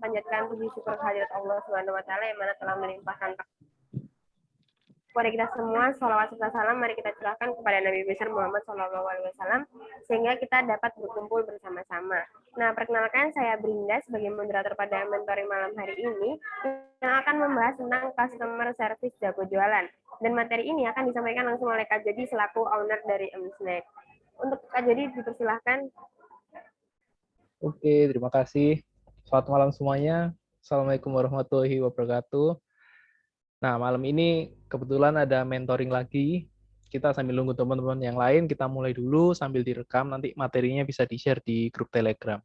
panjatkan puji syukur kehadirat Allah Subhanahu wa taala yang mana telah melimpahkan kepada kita semua salawat serta salam mari kita curahkan kepada Nabi besar Muhammad SAW sehingga kita dapat berkumpul bersama-sama. Nah, perkenalkan saya Brinda sebagai moderator pada mentoring malam hari ini yang akan membahas tentang customer service jago jualan. Dan materi ini akan disampaikan langsung oleh Kak Jody selaku owner dari Snack. Untuk Kak Jody dipersilahkan. Oke, terima kasih. Selamat malam semuanya. Assalamualaikum warahmatullahi wabarakatuh. Nah, malam ini kebetulan ada mentoring lagi. Kita sambil nunggu teman-teman yang lain, kita mulai dulu sambil direkam, nanti materinya bisa di-share di grup Telegram.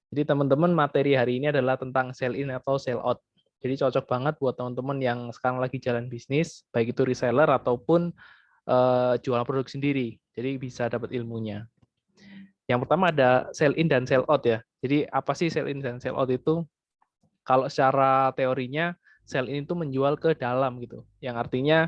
Jadi teman-teman, materi hari ini adalah tentang sell in atau sell out. Jadi cocok banget buat teman-teman yang sekarang lagi jalan bisnis, baik itu reseller ataupun jual produk sendiri. Jadi bisa dapat ilmunya. Yang pertama ada sell in dan sell out ya. Jadi apa sih sell in dan sell out itu? Kalau secara teorinya sell in itu menjual ke dalam gitu. Yang artinya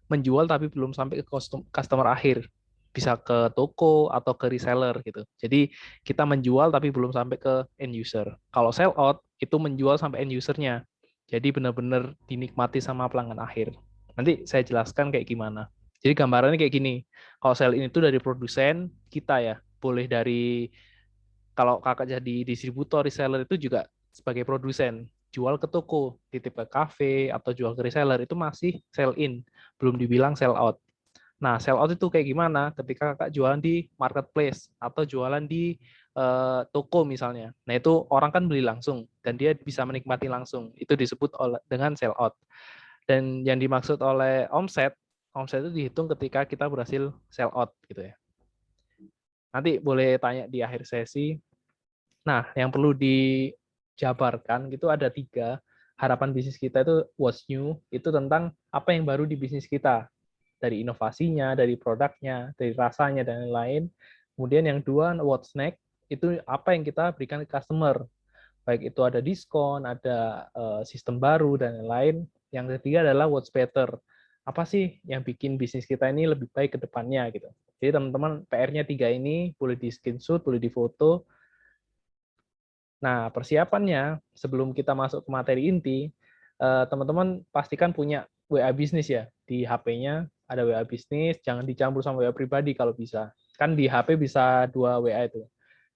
menjual tapi belum sampai ke customer akhir. Bisa ke toko atau ke reseller gitu. Jadi kita menjual tapi belum sampai ke end user. Kalau sell out itu menjual sampai end usernya. Jadi benar-benar dinikmati sama pelanggan akhir. Nanti saya jelaskan kayak gimana. Jadi gambarannya kayak gini. Kalau sell in itu dari produsen kita ya. Boleh dari kalau kakak jadi distributor, reseller itu juga sebagai produsen. Jual ke toko, titip ke kafe, atau jual ke reseller, itu masih sell in. Belum dibilang sell out. Nah, sell out itu kayak gimana? Ketika kakak jualan di marketplace, atau jualan di toko misalnya. Nah, itu orang kan beli langsung, dan dia bisa menikmati langsung. Itu disebut dengan sell out. Dan yang dimaksud oleh omset itu dihitung ketika kita berhasil sell out gitu ya. Nanti boleh tanya di akhir sesi. Nah, yang perlu dijabarkan gitu ada 3. Harapan bisnis kita itu what's new, itu tentang apa yang baru di bisnis kita. Dari inovasinya, dari produknya, dari rasanya, dan lain-lain. Kemudian yang 2, what's next, itu apa yang kita berikan ke customer. Baik itu ada diskon, ada sistem baru, dan lain-lain. Yang ketiga adalah what's better. Apa sih yang bikin bisnis kita ini lebih baik ke depannya gitu. Jadi teman-teman PR-nya 3 ini boleh di screenshot, boleh difoto. Nah, persiapannya sebelum kita masuk ke materi inti, teman-teman pastikan punya WA bisnis ya. Di HP-nya ada WA bisnis, jangan dicampur sama WA pribadi kalau bisa. Kan di HP bisa 2 WA itu.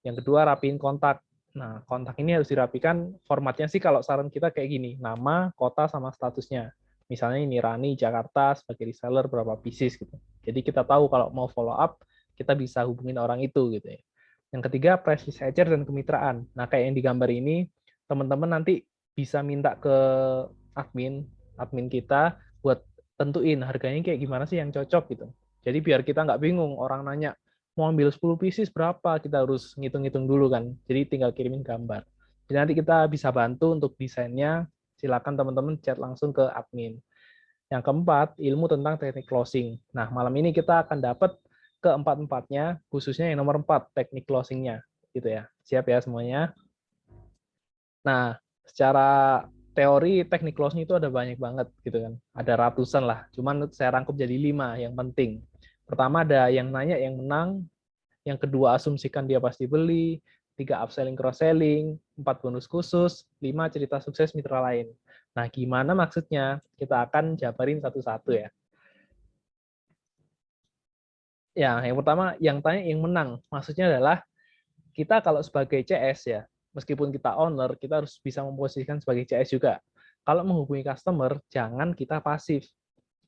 Yang kedua, rapiin kontak. Nah, kontak ini harus dirapikan, formatnya sih kalau saran kita kayak gini, nama, kota, sama statusnya. Misalnya ini Rani, Jakarta, sebagai reseller, berapa pieces gitu. Jadi kita tahu kalau mau follow up, kita bisa hubungin orang itu gitu ya. Yang ketiga, price searcher dan kemitraan. Nah, kayak yang digambar ini, teman-teman nanti bisa minta ke admin kita buat tentuin harganya kayak gimana sih yang cocok gitu. Jadi biar kita nggak bingung, orang nanya, mau ambil 10 pieces berapa, kita harus ngitung-ngitung dulu kan. Jadi tinggal kirimin gambar. Jadi nanti kita bisa bantu untuk desainnya, silakan teman-teman chat langsung ke admin. Yang keempat, ilmu tentang teknik closing. Nah, malam ini kita akan dapat keempat-empatnya, khususnya yang nomor 4, teknik closing-nya. Gitu ya. Siap ya semuanya? Nah, secara teori teknik closing itu ada banyak banget gitu kan. Ada ratusan lah. Cuman saya rangkup jadi 5 yang penting. Pertama ada yang nanya yang menang, yang kedua asumsikan dia pasti beli, 3 upselling cross-selling, 4 bonus khusus, 5 cerita sukses mitra lain. Nah, gimana maksudnya? Kita akan jabarin satu-satu ya. Ya, yang pertama yang tanya yang menang. Maksudnya adalah kita kalau sebagai CS ya, meskipun kita owner, kita harus bisa memposisikan sebagai CS juga. Kalau menghubungi customer, jangan kita pasif.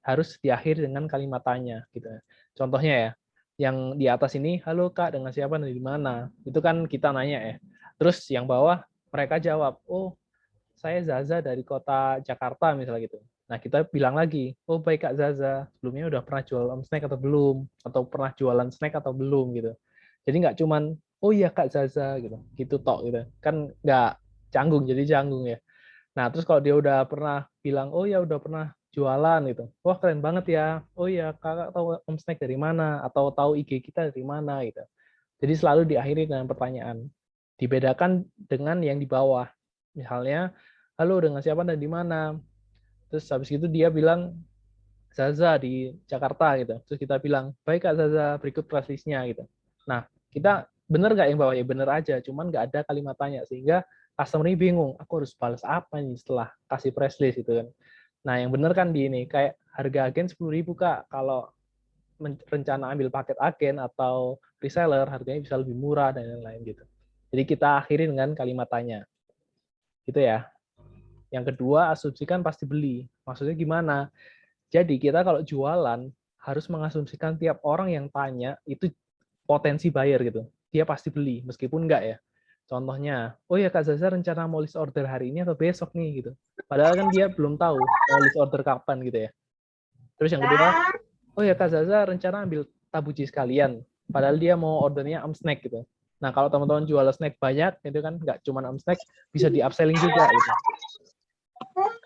Harus diakhiri dengan kalimat tanya gitu. Contohnya ya, yang di atas ini, halo Kak, dengan siapa dan di mana? Itu kan kita nanya ya. Terus yang bawah mereka jawab, oh saya Zaza dari kota Jakarta misalnya gitu. Nah, kita bilang lagi, oh baik Kak Zaza, sebelumnya udah pernah jual snack atau belum? Atau pernah jualan snack atau belum gitu. Jadi nggak cuman, oh iya Kak Zaza gitu, gitu tok gitu. Kan nggak canggung, jadi canggung ya. Nah, terus kalau dia udah pernah bilang, oh ya udah pernah jualan gitu. Wah keren banget ya. Oh ya kakak tahu Om Snack dari mana? Atau tahu IG kita dari mana gitu. Jadi selalu diakhiri dengan pertanyaan. Dibedakan dengan yang di bawah. Misalnya, halo dengan siapa dan di mana? Terus habis itu dia bilang, Zaza di Jakarta gitu. Terus kita bilang, baik Kak Zaza, berikut press list-nya gitu. Nah, kita bener nggak yang bawah? Ya bener aja, cuman nggak ada kalimat tanya. Sehingga customer ini bingung, aku harus balas apa nih setelah kasih press list gitu kan. Nah, yang bener kan di ini, kayak harga agen 10.000 Kak, kalau rencana ambil paket agen atau reseller, harganya bisa lebih murah dan lain-lain gitu. Jadi kita akhiri dengan kalimat tanya. Gitu ya. Yang kedua, asumsikan pasti beli. Maksudnya gimana? Jadi kita kalau jualan, harus mengasumsikan tiap orang yang tanya, itu potensi buyer gitu. Dia pasti beli, meskipun enggak ya. Contohnya, oh ya Kak Zaza rencana mau list order hari ini atau besok nih gitu. Padahal kan dia belum tahu mau list order kapan gitu ya. Terus yang kedua, oh ya Kak Zaza rencana ambil tabuji sekalian. Padahal dia mau ordernya snack gitu. Nah kalau teman-teman jual snack banyak, itu kan nggak cuma snack, bisa di upselling juga gitu.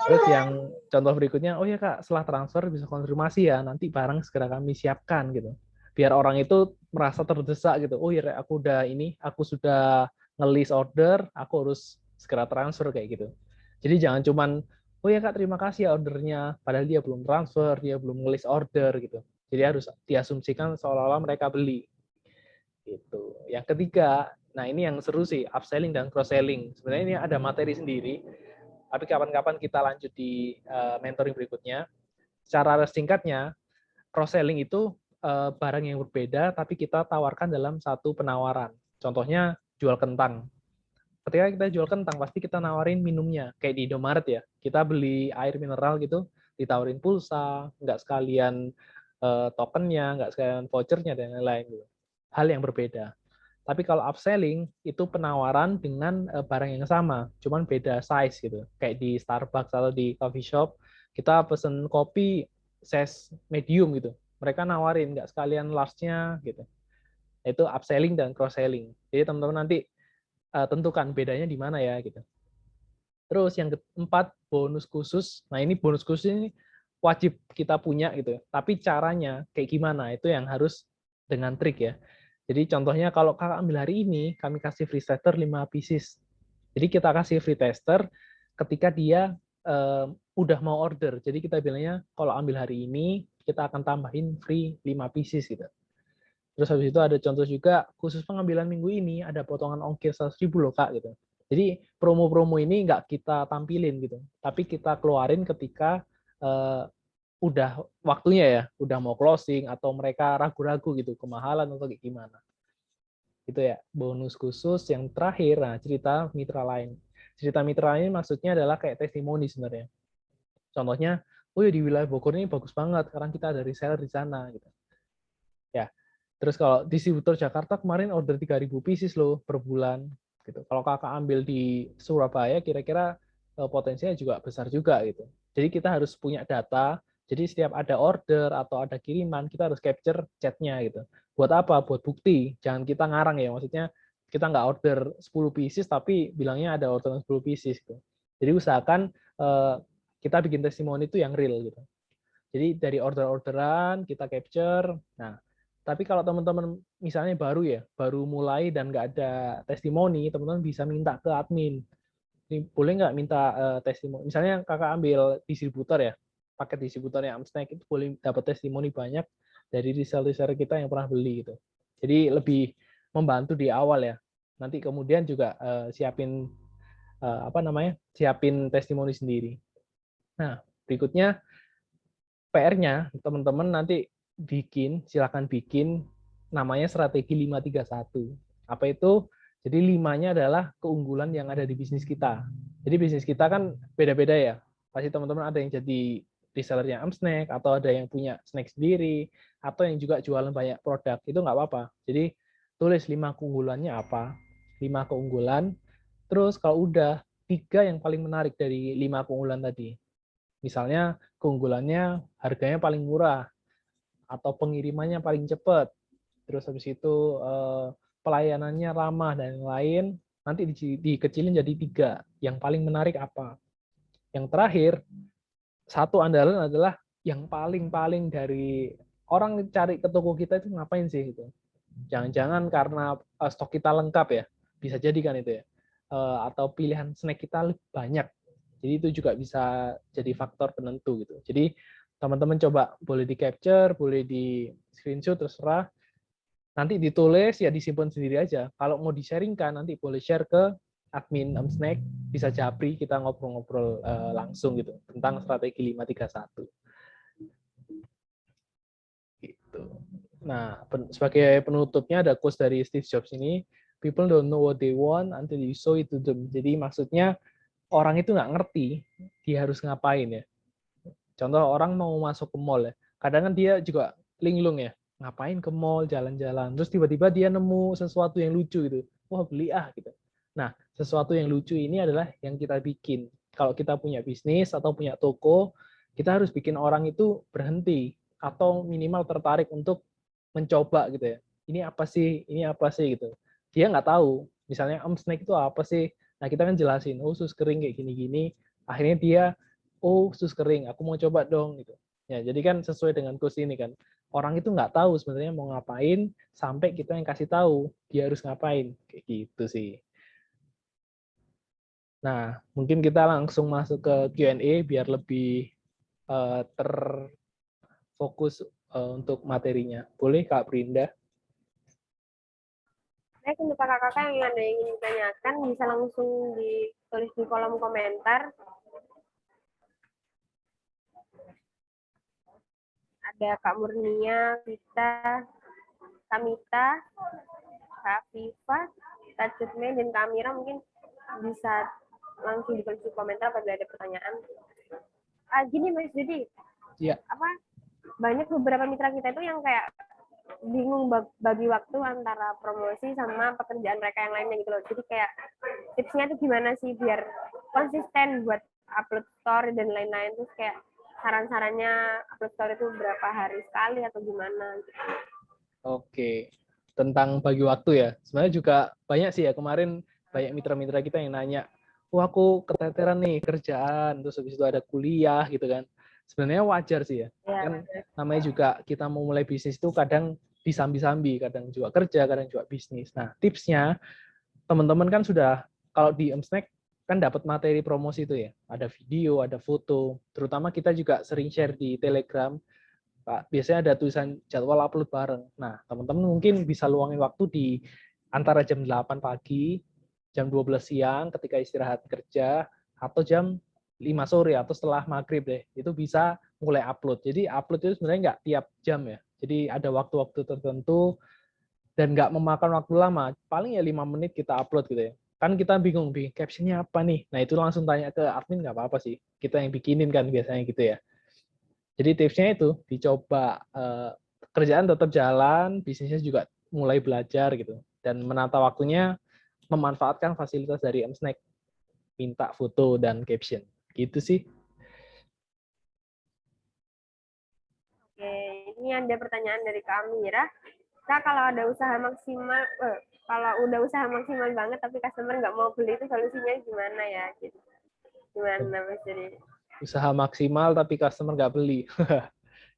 Terus yang contoh berikutnya, oh ya Kak, setelah transfer bisa konfirmasi ya, nanti barang segera kami siapkan gitu. Biar orang itu merasa terdesak gitu. Oh ya, aku sudah nge-list order, aku harus segera transfer kayak gitu. Jadi jangan cuman, oh ya Kak, terima kasih ya ordernya, padahal dia belum transfer, dia belum nge-list order gitu. Jadi harus diasumsikan seolah-olah mereka beli. Gitu. Yang ketiga, nah ini yang seru sih, upselling dan cross-selling. Sebenarnya ini ada materi sendiri, tapi kapan-kapan kita lanjut di mentoring berikutnya. Secara singkatnya, cross-selling itu barang yang berbeda, tapi kita tawarkan dalam satu penawaran. Contohnya, jual kentang. Ketika kita jual kentang, pasti kita nawarin minumnya. Kayak di Indomaret ya, kita beli air mineral gitu, ditawarin pulsa, nggak sekalian tokennya, nggak sekalian vouchernya, dan lain-lain. Gitu. Hal yang berbeda. Tapi kalau upselling itu penawaran dengan barang yang sama, cuman beda size gitu. Kayak di Starbucks atau di coffee shop, kita pesen kopi size medium gitu. Mereka nawarin nggak sekalian large-nya gitu. Itu upselling dan cross selling. Jadi teman-teman nanti tentukan bedanya di mana ya gitu. Terus yang keempat, bonus khusus. Nah, ini bonus khusus ini wajib kita punya gitu. Tapi caranya kayak gimana? Itu yang harus dengan trik ya. Jadi contohnya kalau kakak ambil hari ini, kami kasih free tester 5 pieces. Jadi kita kasih free tester ketika dia udah mau order. Jadi kita bilangnya kalau ambil hari ini, kita akan tambahin free 5 pieces gitu. Terus habis itu ada contoh juga, khusus pengambilan minggu ini ada potongan ongkir 100.000 loh Kak gitu. Jadi promo-promo ini nggak kita tampilin gitu, tapi kita keluarin ketika udah waktunya ya, udah mau closing atau mereka ragu-ragu gitu, kemahalan atau kayak gimana. Itu ya, bonus khusus yang terakhir, nah cerita mitra lain. Cerita mitra lain maksudnya adalah kayak testimoni sebenarnya. Contohnya, oh ya di wilayah Bogor ini bagus banget, sekarang kita ada reseller di sana gitu. Ya, terus kalau distributor Jakarta kemarin order 3.000 pieces loh per bulan. Gitu. Kalau kakak ambil di Surabaya, kira-kira potensinya juga besar juga gitu. Jadi kita harus punya data. Jadi setiap ada order atau ada kiriman, kita harus capture chatnya gitu. Buat apa? Buat bukti. Jangan kita ngarang ya. Maksudnya kita nggak order 10 pieces, tapi bilangnya ada order 10 pieces. Gitu. Jadi usahakan kita bikin testimoni itu yang real gitu. Jadi dari order-orderan kita capture. Nah, tapi kalau teman-teman misalnya baru ya, baru mulai dan nggak ada testimoni, teman-teman bisa minta ke admin. Ini boleh nggak minta testimoni? Misalnya kakak ambil distributor ya, paket distributornya Amsnack itu boleh dapat testimoni banyak dari reseller kita yang pernah beli gitu. Jadi lebih membantu di awal ya. Nanti kemudian juga siapin siapin testimoni sendiri. Nah, berikutnya PR-nya teman-teman nanti silakan bikin namanya strategi 531. Apa itu? Jadi 5-nya adalah keunggulan yang ada di bisnis kita. Jadi bisnis kita kan beda-beda ya. Pasti teman-teman ada yang jadi resellernya Amsnack, atau ada yang punya snack sendiri, atau yang juga jualan banyak produk. Itu nggak apa-apa. Jadi tulis 5 keunggulannya apa, 5 keunggulan. Terus kalau udah 3 yang paling menarik dari 5 keunggulan tadi. Misalnya keunggulannya harganya paling murah, atau pengirimannya paling cepat, terus habis itu pelayanannya ramah dan lain, nanti dikecilin jadi 3. Yang paling menarik apa? Yang terakhir, satu andalan adalah yang paling dari orang cari ke toko kita itu ngapain sih gitu. Jangan-jangan karena stok kita lengkap ya, bisa jadi kan itu ya. Atau pilihan snack kita lebih banyak. Jadi itu juga bisa jadi faktor penentu gitu. Jadi teman-teman coba boleh di capture, boleh di screenshot, terserah. Nanti ditulis ya disimpan sendiri aja. Kalau mau di-sharingkan nanti boleh share ke admin Snack bisa japri, kita ngobrol-ngobrol langsung gitu tentang strategi 531. Gitu. Nah, sebagai penutupnya ada quotes dari Steve Jobs ini, people don't know what they want until you show it to them. Jadi maksudnya orang itu nggak ngerti dia harus ngapain ya. Contoh orang mau masuk ke mall ya, kadang kan dia juga linglung ya, ngapain ke mall, jalan-jalan, terus tiba-tiba dia nemu sesuatu yang lucu gitu, wah beli gitu. Nah, sesuatu yang lucu ini adalah yang kita bikin. Kalau kita punya bisnis atau punya toko, kita harus bikin orang itu berhenti atau minimal tertarik untuk mencoba gitu ya. Ini apa sih? Ini apa sih gitu. Dia nggak tahu. Misalnya snack itu apa sih? Nah, kita kan jelasin, oh sus kering kayak gini-gini. Akhirnya dia, oh sus kering, aku mau coba dong gitu. Ya, jadi kan sesuai dengan kurs ini kan. Orang itu nggak tahu sebenarnya mau ngapain sampai kita yang kasih tahu dia harus ngapain. Kayak gitu sih. Nah, mungkin kita langsung masuk ke Q&A biar lebih terfokus untuk materinya. Boleh Kak Brinda? Baik, untuk kakak-kakak yang ada yang ingin ditanyakan, bisa langsung ditulis di kolom komentar. Ada Kak Murnia, Vita, Kamita, Kak Viva, Kak Cutme, dan Kak Amira mungkin bisa langsung ditulis di komentar apabila ada pertanyaan. Gini Mas, jadi Iya. banyak beberapa mitra kita itu yang kayak bingung bagi waktu antara promosi sama pekerjaan mereka yang lainnya gitu loh. Jadi kayak tipsnya tuh gimana sih biar konsisten buat upload story dan lain-lain, terus kayak saran-sarannya upload story itu berapa hari sekali atau gimana gitu. Oke, tentang bagi waktu ya. Sebenarnya juga banyak sih ya, kemarin banyak mitra-mitra kita yang nanya, wah aku keteteran nih kerjaan, terus habis itu ada kuliah gitu kan. Sebenarnya wajar sih ya. Kan namanya juga kita mau mulai bisnis itu kadang disambi-sambi, kadang juga kerja, kadang juga bisnis. Nah, tipsnya teman-teman kan sudah, kalau di Snack kan dapat materi promosi itu ya. Ada video, ada foto. Terutama kita juga sering share di Telegram. Pak, biasanya ada tulisan jadwal upload bareng. Nah, teman-teman mungkin bisa luangin waktu di antara jam 8 pagi, jam 12 siang ketika istirahat kerja, atau jam 5 sore atau setelah maghrib deh. Itu bisa mulai upload. Jadi upload itu sebenarnya nggak tiap jam ya. Jadi ada waktu-waktu tertentu dan nggak memakan waktu lama. Paling ya 5 menit kita upload gitu ya. Kan kita bingung, bikin captionnya apa nih? Nah, itu langsung tanya ke admin nggak apa-apa sih. Kita yang bikinin kan biasanya gitu ya. Jadi tipsnya itu dicoba kerjaan tetap jalan, bisnisnya juga mulai belajar gitu, dan menata waktunya memanfaatkan fasilitas dari Msnack, minta foto dan caption, gitu sih. Oke, ini ada pertanyaan dari Kak Amira. Kak, kalau ada usaha maksimal, kalau udah usaha maksimal banget tapi customer nggak mau beli itu solusinya gimana ya? Gitu. Gimana Mas jadi? Usaha maksimal tapi customer nggak beli.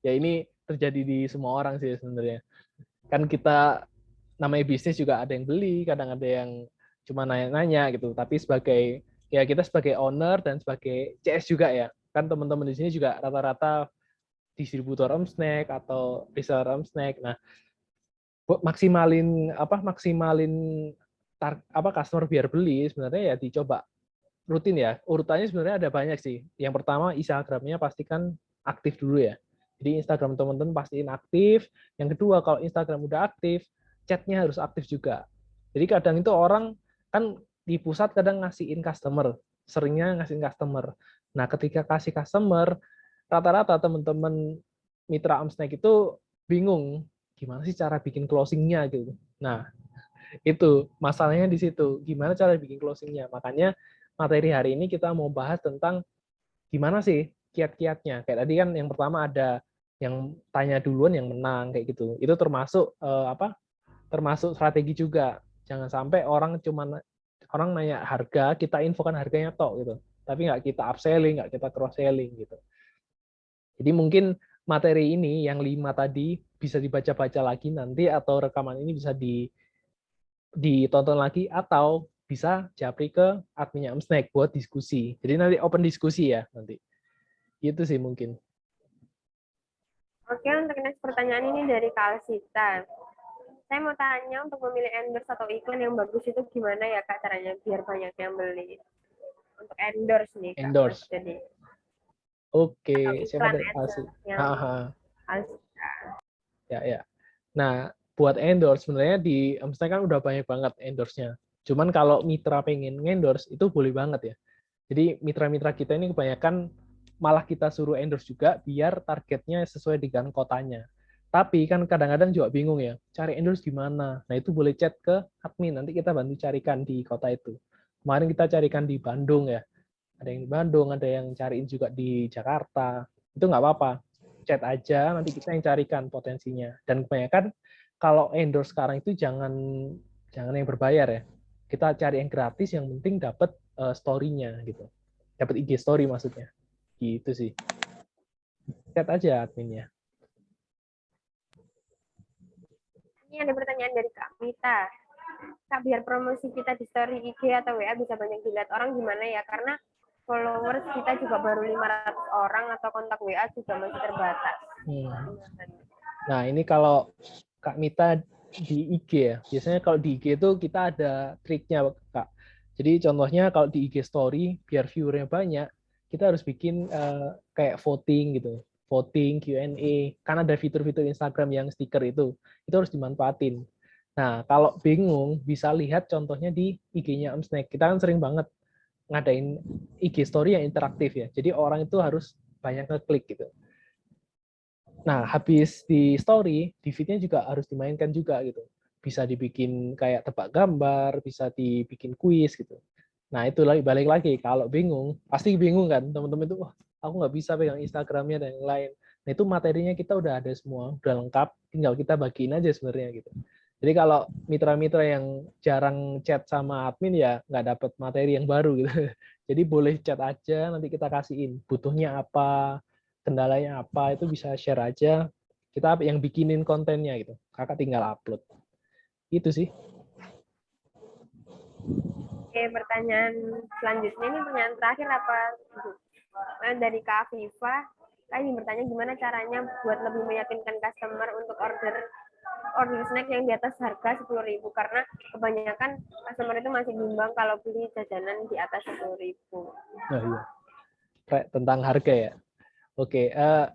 Ya ini terjadi di semua orang sih sebenarnya. Kan kita namanya bisnis juga ada yang beli, kadang ada yang cuma nanya-nanya gitu. Tapi sebagai ya kita sebagai owner dan sebagai CS juga ya. Kan teman-teman di sini juga rata-rata distributor Snack atau reseller Snack. Nah, maksimalin customer biar beli sebenarnya ya dicoba rutin ya. Urutannya sebenarnya ada banyak sih. Yang pertama Instagramnya pastikan aktif dulu ya. Jadi Instagram teman-teman pastiin aktif. Yang kedua kalau Instagram udah aktif, chatnya harus aktif juga. Jadi kadang itu orang kan di pusat kadang ngasihin customer, seringnya ngasihin customer. Nah ketika kasih customer, rata-rata teman-teman mitra Amsnack itu bingung gimana sih cara bikin closingnya gitu. Nah itu masalahnya di situ, gimana cara bikin closingnya. Makanya materi hari ini kita mau bahas tentang gimana sih kiat-kiatnya. Kayak tadi kan yang pertama ada yang tanya duluan yang menang kayak gitu. Itu termasuk termasuk strategi juga. Jangan sampai orang nanya harga, kita infokan harganya tok gitu. Tapi nggak kita upselling, nggak kita cross selling gitu. Jadi mungkin materi ini yang 5 tadi bisa dibaca-baca lagi nanti, atau rekaman ini bisa ditonton lagi, atau bisa japri ke adminnya Snack buat diskusi. Jadi nanti open diskusi ya nanti. Itu sih mungkin. Oke, untuk next pertanyaan ini dari Kak Alsita. Saya mau tanya untuk memilih endorse atau iklan yang bagus itu gimana ya Kak caranya biar banyak yang beli? Untuk endorse nih Kak, Endorse. maksudnya nih. Atau Oke, siapa iklan deh? aja Asik. yang Haha. harus. Ya, ya. Nah, buat endorse sebenarnya di Amstel kan udah banyak banget endorse-nya. Cuman kalau mitra pengen endorse itu boleh banget ya. Jadi mitra-mitra kita ini kebanyakan malah kita suruh endorse juga biar targetnya sesuai dengan kotanya. Tapi kan kadang-kadang juga bingung ya, cari endorse di mana. Nah, itu boleh chat ke admin, nanti kita bantu carikan di kota itu. Kemarin kita carikan di Bandung ya. Ada yang di Bandung, ada yang cariin juga di Jakarta. Itu nggak apa-apa. Chat aja, nanti kita yang carikan potensinya. Dan kebanyakan kalau endorse sekarang itu jangan yang berbayar ya. Kita cari yang gratis, yang penting dapat story-nya gitu. Dapat IG story maksudnya. Gitu sih. Chat aja adminnya. Ini ada pertanyaan dari Kak Mita. Kak, biar promosi kita di story IG atau WA bisa banyak dilihat orang gimana ya? Karena followers kita juga baru 500 orang atau kontak WA juga masih terbatas. Nah, ini kalau Kak Mita di IG ya. Biasanya kalau di IG itu kita ada triknya, Kak. Jadi contohnya kalau di IG story, biar viewernya banyak, kita harus bikin kayak voting gitu. Voting, Q&A. Kan ada fitur-fitur Instagram yang stiker itu. Itu harus dimanfaatin. Nah, kalau bingung, bisa lihat contohnya di IG-nya Om Snack. Kita kan sering banget ngadain IG story yang interaktif ya. Jadi orang itu harus banyak ngeklik gitu. Nah, habis di story, di feed-nya juga harus dimainkan juga gitu. Bisa dibikin kayak tebak gambar, bisa dibikin kuis gitu. Nah, itu lagi balik lagi. Kalau bingung, pasti bingung kan teman-teman itu, wah, aku nggak bisa pegang Instagramnya dan yang lain. Nah, itu materinya kita udah ada semua, udah lengkap, tinggal kita bagiin aja sebenarnya gitu. Jadi kalau mitra-mitra yang jarang chat sama admin ya nggak dapat materi yang baru gitu. Jadi boleh chat aja, nanti kita kasihin butuhnya apa, kendalanya apa, itu bisa share aja. Kita yang bikinin kontennya gitu. Kakak tinggal upload. Itu sih. Oke, pertanyaan selanjutnya ini pertanyaan terakhir apa? Dari Kak Afifa. Kak ingin bertanya gimana caranya buat lebih meyakinkan customer untuk order snack yang di atas harga 10.000 karena kebanyakan customer itu masih bimbang kalau beli jajanan di atas 10.000. Nah, iya. Tentang harga ya. Oke,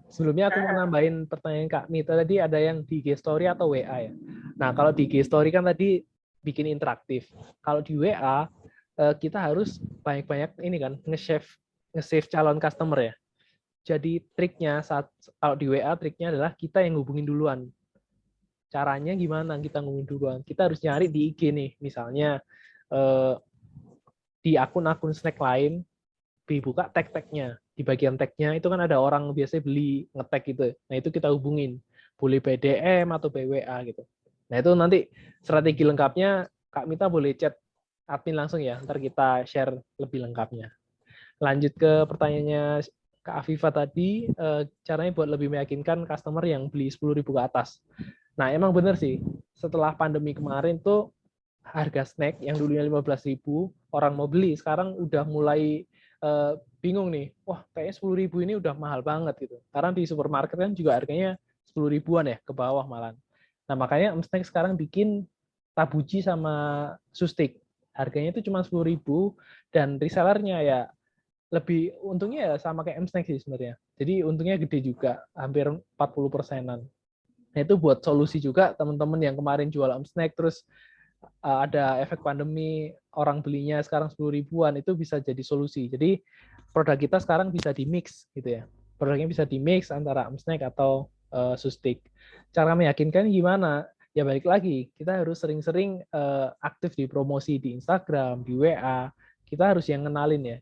sebelumnya aku mau nambahin pertanyaan Kak Mita tadi, ada yang di IG Story atau WA ya. Nah, kalau di IG Story kan tadi bikin interaktif. Kalau di WA kita harus banyak-banyak ini kan nge-save calon customer ya. Jadi triknya kalau di WA triknya adalah kita yang hubungin duluan. Caranya gimana kita ngubungin duluan? Kita harus nyari di IG nih, misalnya di akun-akun snack lain dibuka tag-tagnya. Di bagian tagnya itu kan ada orang biasanya beli ngetag gitu. Nah itu kita hubungin. Boleh BDM atau BWA gitu. Nah itu nanti strategi lengkapnya Kak Mita boleh chat admin langsung ya. Ntar kita share lebih lengkapnya. Lanjut ke pertanyaannya Kak Afifa tadi, caranya buat lebih meyakinkan customer yang beli 10.000 ke atas. Nah emang bener sih, setelah pandemi kemarin tuh harga snack yang dulunya 15.000 orang mau beli, sekarang udah mulai bingung nih, wah kayaknya 10.000 ini udah mahal banget gitu. Karena di supermarket kan juga harganya 10 ribuan ya, ke bawah malah. Nah makanya Snack sekarang bikin tabuji sama sustik. Harganya itu cuma 10.000 dan resellernya ya lebih untungnya ya sama kayak Snack sih sebenarnya. Jadi untungnya gede juga, hampir 40%-an. Nah itu buat solusi juga teman-teman yang kemarin jual Snack terus ada efek pandemi, orang belinya sekarang 10 ribuan, itu bisa jadi solusi. Jadi produk kita sekarang bisa di-mix gitu ya. Produknya bisa di-mix antara snack atau sustik. Cara meyakinkan gimana? Ya balik lagi, kita harus sering-sering aktif di promosi di Instagram, di WA. Kita harus yang kenalin ya.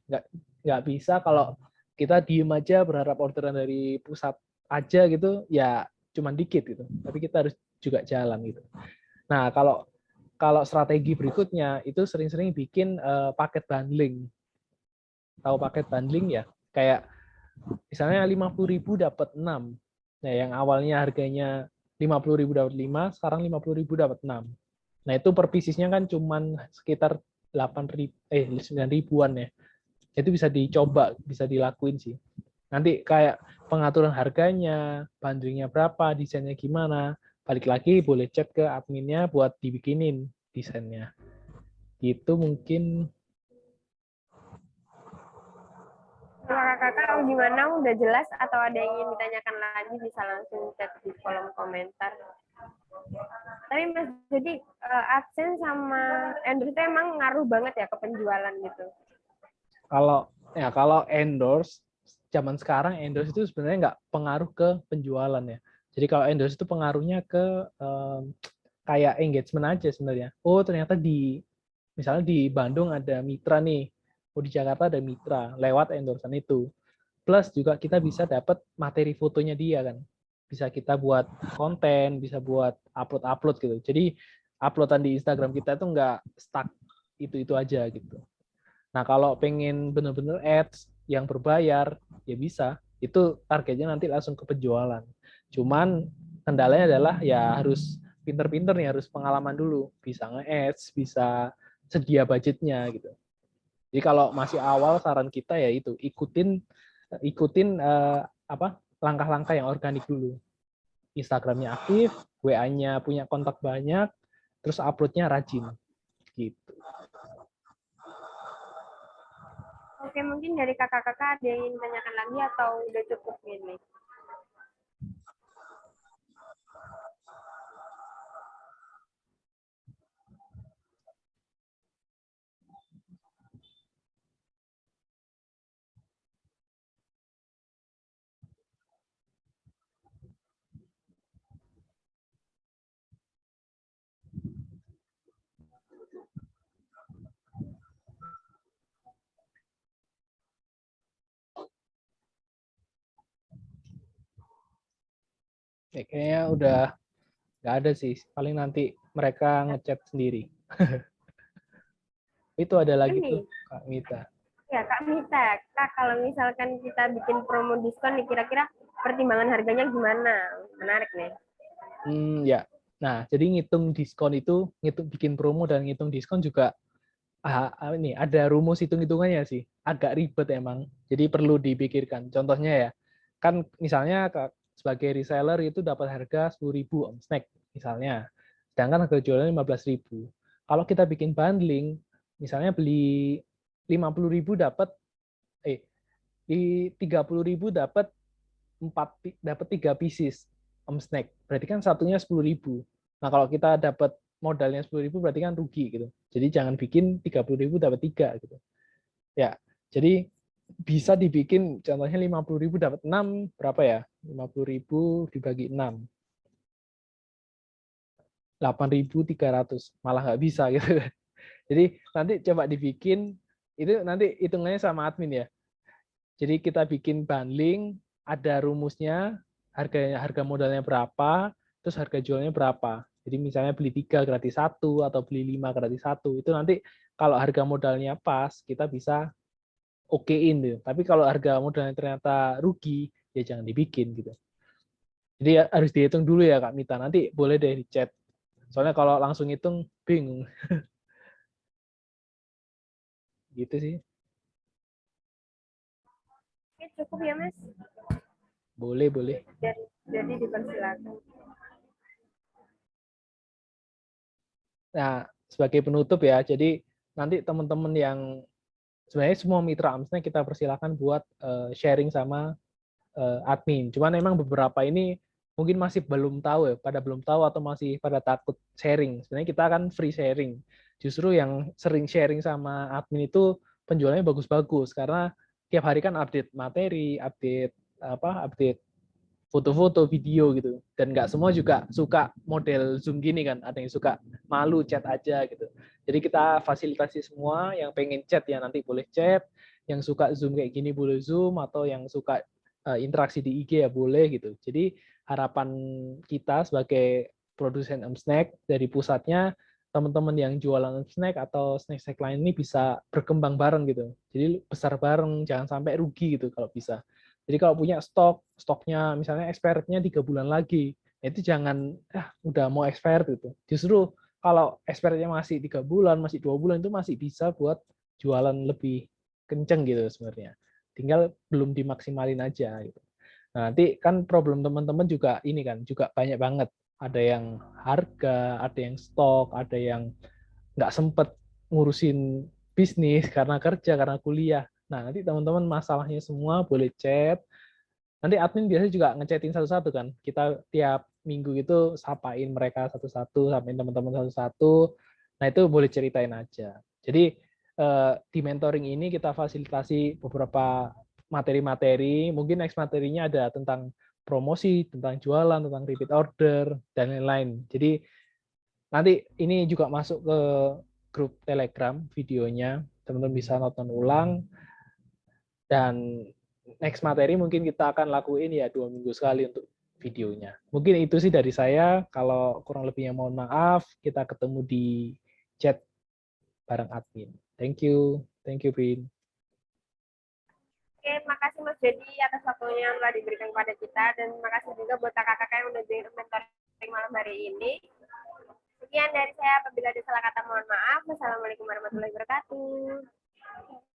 Nggak bisa kalau kita diem aja berharap orderan dari pusat aja gitu, ya cuman dikit gitu. Tapi kita harus juga jalan gitu. Nah, kalau strategi berikutnya itu sering-sering bikin paket bundling. Tahu paket bundling ya? Kayak misalnya 50.000 dapat 6. Nah, yang awalnya harganya 50.000 dapat 5, sekarang 50.000 dapat 6. Nah, itu per piecesnya kan cuman sekitar 9 ribuan ya. Itu bisa dicoba, bisa dilakuin sih. Nanti kayak pengaturan harganya, bundlingnya berapa, desainnya gimana, balik lagi boleh chat ke adminnya buat dibikinin desainnya. Itu mungkin. Kakak-kakak gimana, udah jelas atau ada yang ingin ditanyakan lagi bisa langsung chat di kolom komentar. Tapi Mas, jadi absen sama endorse itu emang ngaruh banget ya ke penjualan gitu? Kalau endorse zaman sekarang endorse itu sebenarnya nggak pengaruh ke penjualan ya. Jadi kalau endorse itu pengaruhnya ke kayak engagement aja sebenarnya. Oh ternyata misalnya di Bandung ada mitra nih, oh di Jakarta ada mitra lewat endorsean itu. Plus juga kita bisa dapat materi fotonya dia kan. Bisa kita buat konten, bisa buat upload gitu. Jadi uploadan di Instagram kita itu nggak stuck itu aja gitu. Nah, kalau pengen bener-bener ads yang berbayar, ya bisa. Itu targetnya nanti langsung ke penjualan. Cuman kendalanya adalah ya harus pinter-pinter nih, harus pengalaman dulu. Bisa nge-ads, bisa sedia budgetnya gitu. Jadi kalau masih awal saran kita ya itu ikutin langkah-langkah yang organik dulu. Instagramnya aktif, WA-nya punya kontak banyak, terus uploadnya rajin gitu. Oke, mungkin dari kakak-kakak ada yang ingin tanyakan lagi atau udah cukup ini? Kayaknya udah nggak ada sih, paling nanti mereka ngechat sendiri. Itu ada lagi Ini, tuh Kak Mita. ya Kak Mita, Kak kalau misalkan kita bikin promo diskon nih, kira-kira pertimbangan harganya gimana? Menarik nih. Ya. Nah, jadi ngitung diskon itu, bikin promo dan ngitung diskon juga ini ada rumus hitung-hitungannya sih. Agak ribet emang. Jadi perlu dipikirkan. Contohnya ya, kan misalnya sebagai reseller itu dapat harga 10.000 om snack misalnya. Sedangkan harga jualnya 15.000. Kalau kita bikin bundling, misalnya beli 50.000 dapat di 30.000 dapat 3 pieces om snack. Berarti kan satunya 10.000. Nah, kalau kita dapat modalnya 10.000 berarti kan rugi gitu. Jadi jangan bikin 30.000 dapat 3 gitu. Ya. Jadi bisa dibikin contohnya 50.000 dapat 6 berapa ya? 50.000 dibagi 6. 8.300. Malah nggak bisa gitu. Jadi nanti coba dibikin, itu nanti hitungannya sama admin ya. Jadi kita bikin bundling, ada rumusnya, harga modalnya berapa, terus harga jualnya berapa. Jadi misalnya beli 3 gratis 1 atau beli 5 gratis 1. Itu nanti kalau harga modalnya pas, kita bisa okein gitu. Tapi kalau harga modalnya ternyata rugi, ya jangan dibikin gitu. Jadi harus dihitung dulu ya Kak Mita. Nanti boleh deh di chat. Soalnya kalau langsung hitung bingung. Gitu sih. Oke, cukup ya Mas? Boleh, boleh. Jadi dipersilakan. Nah, sebagai penutup ya, jadi nanti teman-teman yang sebenarnya semua mitra AMSnya kita persilakan buat sharing sama admin. Cuman memang beberapa ini mungkin masih belum tahu ya, pada belum tahu atau masih pada takut sharing. Sebenarnya kita kan free sharing. Justru yang sering sharing sama admin itu penjualannya bagus-bagus karena tiap hari kan update materi, update foto-foto, video gitu. Dan nggak semua juga suka model Zoom gini kan. Ada yang suka malu chat aja gitu. Jadi kita fasilitasi semua, yang pengen chat ya nanti boleh chat, yang suka Zoom kayak gini boleh Zoom, atau yang suka interaksi di IG ya boleh gitu. Jadi harapan kita sebagai produsen snack dari pusatnya, teman-teman yang jualan snack atau snack-snack lain ini bisa berkembang bareng gitu. Jadi besar bareng, jangan sampai rugi gitu kalau bisa. Jadi kalau punya stoknya misalnya expirednya 3 bulan lagi, itu jangan udah mau expired gitu. Justru kalau expirednya masih 3 bulan, masih 2 bulan itu masih bisa buat jualan lebih kenceng gitu sebenarnya. Tinggal belum dimaksimalin aja gitu. Nah, nanti kan problem teman-teman juga ini kan juga banyak banget. ada yang harga, ada yang stok, ada yang nggak sempet ngurusin bisnis karena kerja, karena kuliah. Nah, nanti teman-teman masalahnya semua boleh chat. Nanti admin biasanya juga ngechatin satu-satu kan. Kita tiap minggu itu sapain mereka satu-satu, sapain teman-teman satu-satu. Nah, itu boleh ceritain aja. Jadi di mentoring ini kita fasilitasi beberapa materi-materi. Mungkin next materinya ada tentang promosi, tentang jualan, tentang repeat order, dan lain-lain. Jadi nanti ini juga masuk ke grup Telegram videonya. Teman-teman bisa nonton ulang. Dan next materi mungkin kita akan lakuin ya 2 minggu sekali untuk videonya. Mungkin itu sih dari saya. Kalau kurang lebihnya mohon maaf. Kita ketemu di chat bareng admin. Thank you. Thank you, Vin. Oke, makasih Mas Jadi atas waktunya yang telah diberikan kepada kita, dan makasih juga buat kakak-kakak yang udah join mentoring malam hari ini. Sekian dari saya, apabila ada salah kata mohon maaf. Wassalamualaikum warahmatullahi wabarakatuh.